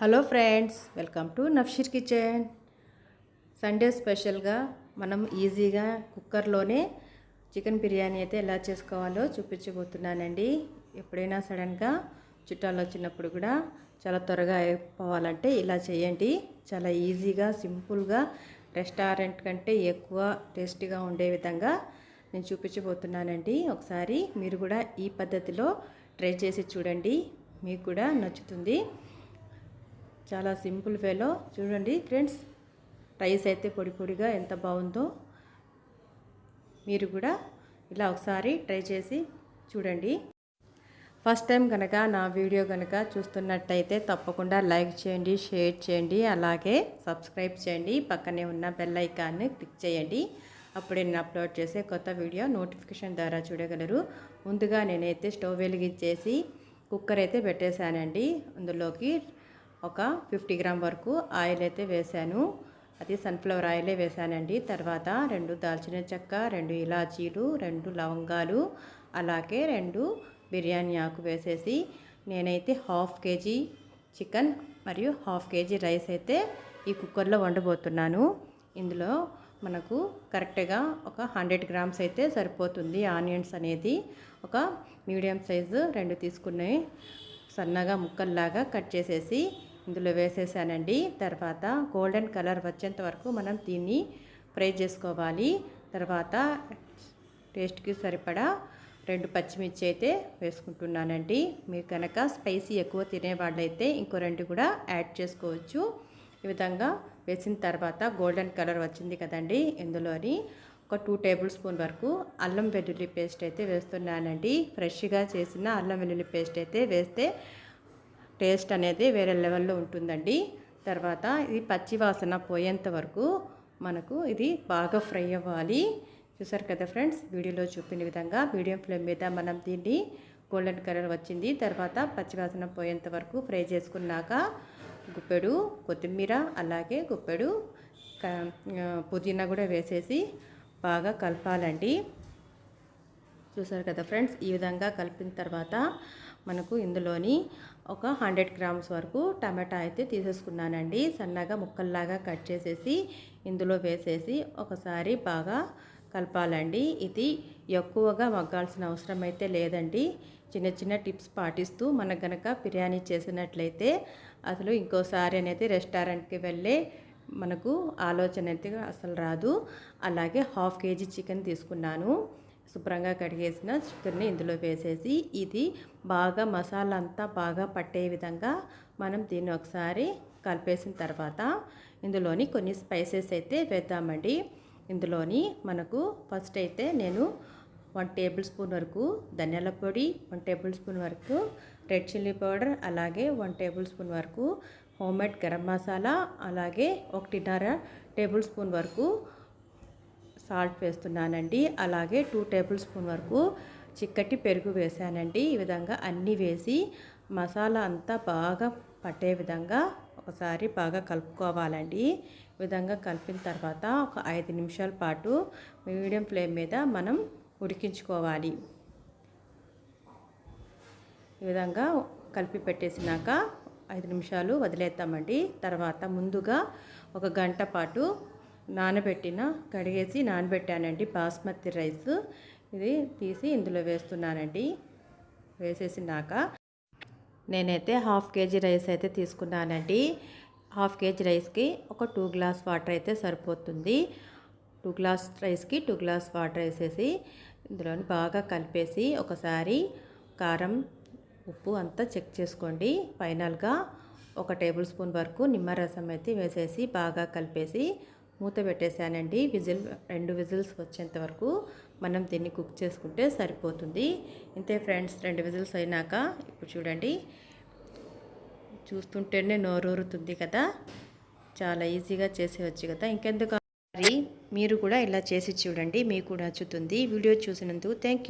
Hello friends, welcome to Nafsheer kitchen. Sunday స్పెషల్గా మనం ఈజీగా కుక్కర్లోనే చికెన్ బిర్యానీ అయితే ఎలా చేసుకోవాలో చూపించబోతున్నానండి. ఎప్పుడైనా సడన్గా చుట్టాలు వచ్చినప్పుడు కూడా చాలా త్వరగా అయిపోవాలంటే ఇలా చేయండి. చాలా ఈజీగా సింపుల్గా రెస్టారెంట్ కంటే ఎక్కువ టేస్టీగా ఉండే విధంగా నేను చూపించబోతున్నానండి. ఒకసారి మీరు కూడా ఈ పద్ధతిలో ట్రై చేసి చూడండి, మీకు కూడా నచ్చుతుంది. చాలా సింపుల్ వేలో చూడండి ఫ్రెండ్స్, రైస్ అయితే పొడి పొడిగా ఎంత బాగుందో. మీరు కూడా ఇలా ఒకసారి ట్రై చేసి చూడండి. ఫస్ట్ టైం కనుక నా వీడియో కనుక చూస్తున్నట్టయితే తప్పకుండా లైక్ చేయండి, షేర్ చేయండి, అలాగే సబ్స్క్రైబ్ చేయండి. పక్కనే ఉన్న బెల్ ఐకాన్ని క్లిక్ చేయండి. అప్పుడే నేను అప్లోడ్ చేసే కొత్త వీడియో నోటిఫికేషన్ ద్వారా చూడగలరు. ముందుగా నేనైతే స్టవ్ వెలిగించేసి కుక్కర్ అయితే పెట్టేశానండి. అందులోకి ఒక 50 గ్రామ్ వరకు ఆయిల్ అయితే వేసాను. అది సన్ఫ్లవర్ ఆయిలే వేసానండి. తర్వాత 2 దాల్చిన చెక్క, 2 ఇలాచీలు, 2 లవంగాలు, అలాగే 2 బిర్యానీ ఆకు వేసేసి నేనైతే 1/2 కేజీ చికెన్ మరియు 1/2 కేజీ రైస్ అయితే ఈ కుక్కర్లో వండబోతున్నాను. ఇందులో మనకు కరెక్ట్గా ఒక 100 గ్రామ్స్ అయితే సరిపోతుంది. ఆనియన్స్ అనేది ఒక మీడియం సైజు 2 తీసుకున్నాయి, సన్నగా ముక్కల్లాగా కట్ చేసేసి ఇందులో వేసేసానండి. తర్వాత గోల్డెన్ కలర్ వచ్చేంత వరకు మనం దీన్ని ఫ్రై చేసుకోవాలి. తర్వాత టేస్ట్కి సరిపడా 2 పచ్చిమిర్చి అయితే వేసుకుంటున్నానండి. మీరు కనుక స్పైసీ ఎక్కువ తినేవాళ్ళైతే ఇంకో 2 కూడా యాడ్ చేసుకోవచ్చు. ఈ విధంగా వేసిన తర్వాత గోల్డెన్ కలర్ వచ్చింది కదండి, ఇందులోని ఒక 2 టేబుల్ స్పూన్ వరకు అల్లం వెల్లుల్లి పేస్ట్ అయితే వేస్తున్నానండి. ఫ్రెష్గా చేసిన అల్లం వెల్లుల్లి పేస్ట్ అయితే వేస్తే టేస్ట్ అనేది వేరే లెవెల్లో ఉంటుందండి. తర్వాత ఇది పచ్చి వాసన పోయేంత వరకు మనకు ఇది బాగా ఫ్రై అవ్వాలి. చూసారు కదా ఫ్రెండ్స్, వీడియోలో చూపిన విధంగా మీడియం ఫ్లేమ్ మీద మనం దీన్ని గోల్డెన్ కలర్ వచ్చింది తర్వాత పచ్చివాసన పోయేంత వరకు ఫ్రై చేసుకున్నాక గుప్పెడు కొత్తిమీర, అలాగే గుప్పెడు పుదీనా కూడా వేసేసి బాగా కలపాలండి. చూసారు కదా ఫ్రెండ్స్, ఈ విధంగా కలిపిన తర్వాత మనకు ఇందులోని ఒక 100 గ్రామ్స్ వరకు టమాటా అయితే తీసేసుకున్నానండి. సన్నగా ముక్కల్లాగా కట్ చేసేసి ఇందులో వేసేసి ఒకసారి బాగా కలపాలండి. ఇది ఎక్కువగా మగ్గాల్సిన అవసరం అయితే లేదండి. చిన్న చిన్న టిప్స్ పాటిస్తూ మనకు గనక బిర్యానీ చేసినట్లయితే అసలు ఇంకోసారి అనేది రెస్టారెంట్కి వెళ్ళే మనకు ఆలోచన అయితే అసలు రాదు. అలాగే 1/2 కేజీ చికెన్ తీసుకున్నాను. శుభ్రంగా కడిగేసిన చికెన్ని ఇందులో వేసేసి ఇది బాగా మసాలా అంతా బాగా పట్టే విధంగా మనం దీన్ని ఒకసారి కలిపేసిన తర్వాత ఇందులోని కొన్ని స్పైసెస్ అయితే వేద్దామండి. ఇందులోని మనకు ఫస్ట్ అయితే నేను 1 టేబుల్ స్పూన్ వరకు ధనియాల పొడి, 1 టేబుల్ స్పూన్ వరకు రెడ్ చిల్లీ పౌడర్, అలాగే 1 టేబుల్ స్పూన్ వరకు హోమ్మేడ్ గరం మసాలా, అలాగే 1.5 టేబుల్ స్పూన్ వరకు సాల్ట్ వేస్తున్నానండి. అలాగే 2 టేబుల్ స్పూన్ వరకు చిక్కటి పెరుగు వేసానండి. ఈ విధంగా అన్నీ వేసి మసాలా అంతా బాగా పట్టే విధంగా ఒకసారి బాగా కలుపుకోవాలండి. ఈ విధంగా కలిపిన తర్వాత ఒక 5 నిమిషాల పాటు మీడియం ఫ్లేమ్ మీద మనం ఉడికించుకోవాలి. ఈ విధంగా కలిపి పెట్టేసినాక 5 నిమిషాలు వదిలేద్దామండి. తర్వాత ముందుగా 1 గంట పాటు కడిగేసి నానబెట్టానండి బాస్మతి రైస్. ఇది తీసి ఇందులో వేస్తున్నానండి. వేసేసినాక నేనైతే 1/2 కేజీ రైస్ అయితే తీసుకున్నానండి. 1/2 కేజీ రైస్కి ఒక 2 గ్లాస్ వాటర్ అయితే సరిపోతుంది. 2 గ్లాస్ రైస్కి 2 గ్లాస్ వాటర్ వేసేసి ఇందులో బాగా కలిపేసి ఒకసారి కారం, ఉప్పు అంతా చెక్ చేసుకోండి. ఫైనల్గా 1 టేబుల్ స్పూన్ వరకు నిమ్మరసం అయితే వేసేసి బాగా కలిపేసి మూత పెట్టేశానండి. 2 విజిల్స్ వచ్చేంత వరకు మనం దీన్ని కుక్ చేసుకుంటే సరిపోతుంది. ఇంతే ఫ్రెండ్స్, 2 విజిల్స్ అయినాక ఇప్పుడు చూడండి, చూస్తుంటేనే నోరూరుతుంది కదా. చాలా ఈజీగా చేసేవచ్చు కదా. ఇంకెందుకు, మీరు కూడా ఇలా చేసి చూడండి, మీకు నచ్చుతుంది. వీడియో చూసినందుకు థ్యాంక్ యూ.